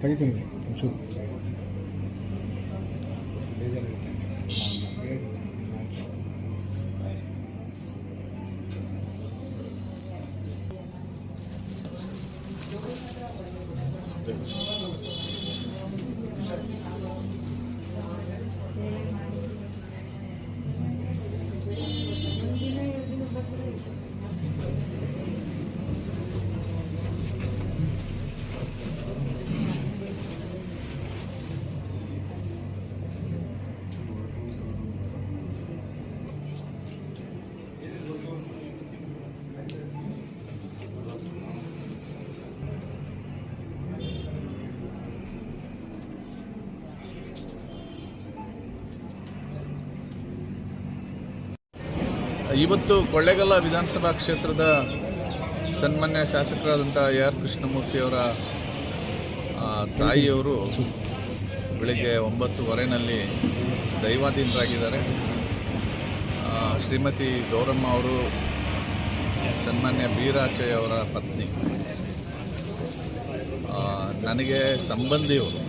ತೆಗಿತೀನಿ ಒಂಚೂರು ಇವತ್ತು ಕೊಳ್ಳೇಗಾಲ ವಿಧಾನಸಭಾ ಕ್ಷೇತ್ರದ ಸನ್ಮಾನ್ಯ ಶಾಸಕರಾದಂಥ AR ಕೃಷ್ಣಮೂರ್ತಿಯವರ ತಾಯಿಯವರು ಬೆಳಗ್ಗೆ 9:15 ದೈವಾಧೀನರಾಗಿದ್ದಾರೆ. ಶ್ರೀಮತಿ ಗೌರಮ್ಮ ಅವರು ಸನ್ಮಾನ್ಯ ಬೀರಾಚಯ್ಯ ಅವರ ಪತ್ನಿ, ನನಗೆ ಸಂಬಂಧಿಯವರು.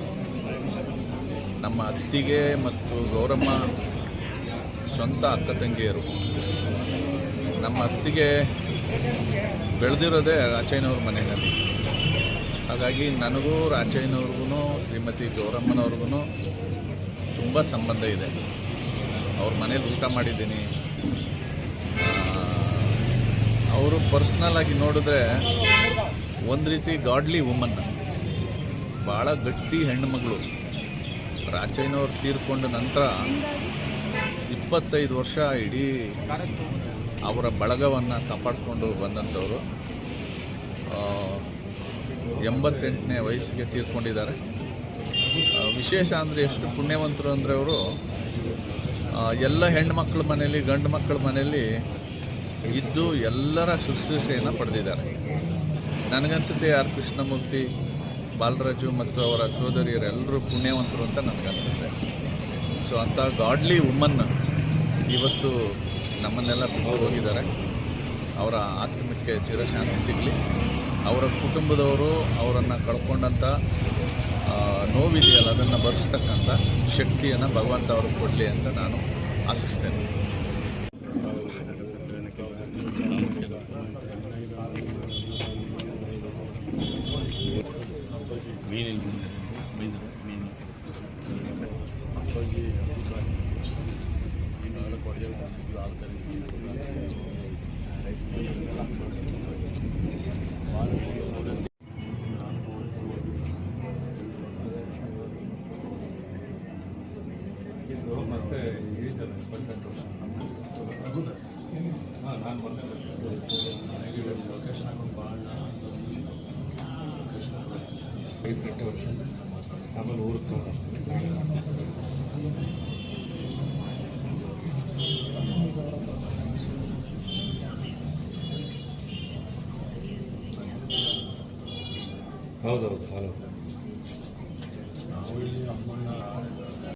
ನಮ್ಮ ಅತ್ತಿಗೆ ಮತ್ತು ಗೌರಮ್ಮ ಸ್ವಂತ ಅಕ್ಕ ತಂಗಿಯರು. ನಮ್ಮ ಅತ್ತಿಗೆ ಬೆಳೆದಿರೋದೇ ರಾಚಯ್ಯನವ್ರ ಮನೆಯಲ್ಲಿ. ಹಾಗಾಗಿ ನನಗೂ ರಾಚಯ್ಯನವ್ರಿಗೂ ಶ್ರೀಮತಿ ಗೌರಮ್ಮನವ್ರಿಗೂ ತುಂಬ ಸಂಬಂಧ ಇದೆ. ಅವ್ರ ಮನೇಲಿ ಊಟ ಮಾಡಿದ್ದೀನಿ. ಅವರು ಪರ್ಸ್ನಲಾಗಿ ನೋಡಿದ್ರೆ ಒಂದು ರೀತಿ ಗಾಡ್ಲಿ ವುಮನ್, ಭಾಳ ಗಟ್ಟಿ ಹೆಣ್ಣುಮಗಳು. ರಾಚಯ್ಯನವ್ರು ತೀರ್ಕೊಂಡ ನಂತರ 25 ವರ್ಷ ಇಡೀ ಅವರ ಬಳಗವನ್ನು ಕಾಪಾಡಿಕೊಂಡು ಬಂದಂಥವರು. 88ನೇ ವಯಸ್ಸಿಗೆ ತೀರ್ಕೊಂಡಿದ್ದಾರೆ. ವಿಶೇಷ ಅಂದರೆ ಎಷ್ಟು ಪುಣ್ಯವಂತರು ಅಂದರೆ ಅವರು ಎಲ್ಲ ಹೆಣ್ಣುಮಕ್ಕಳ ಮನೆಯಲ್ಲಿ, ಗಂಡು ಮಕ್ಕಳ ಮನೆಯಲ್ಲಿ ಇದ್ದು ಎಲ್ಲರ ಶುಶ್ರೂಷೆಯನ್ನು ಪಡೆದಿದ್ದಾರೆ. ನನಗನ್ಸುತ್ತೆ AR ಕೃಷ್ಣಮೂರ್ತಿ, ಬಾಲರಾಜು ಮತ್ತು ಅವರ ಸೋದರಿಯರೆಲ್ಲರೂ ಪುಣ್ಯವಂತರು ಅಂತ ನನಗನ್ಸುತ್ತೆ. ಸೊ ಅಂಥ ಗಾಡ್ಲಿ ವುಮನ್ ಇವತ್ತು ನಮ್ಮನ್ನೆಲ್ಲ ಬಿಟ್ಟು ಹೋಗಿದ್ದಾರೆ. ಅವರ ಆತ್ಮಕ್ಕೆ ಚಿರಶಾಂತಿ ಸಿಗಲಿ. ಅವರ ಕುಟುಂಬದವರು ಅವರನ್ನು ಕಳ್ಕೊಂಡಂಥ ನೋವಿದೆಯಲ್ಲ, ಅದನ್ನು ಭರಿಸ್ತಕ್ಕಂಥ ಶಕ್ತಿಯನ್ನು ಭಗವಂತ ಅವ್ರಿಗೆ ಕೊಡಲಿ ಅಂತ ನಾನು ಆಶಿಸ್ತೇನೆ. ಮತ್ತೆ ಲೊಕೇಶನ್ ಹಾಕೊಂಡು ಭಾಳ 5 ವರ್ಷ ಆಮೇಲೆ ಊರಿಗೆ ಹೌದೌದು.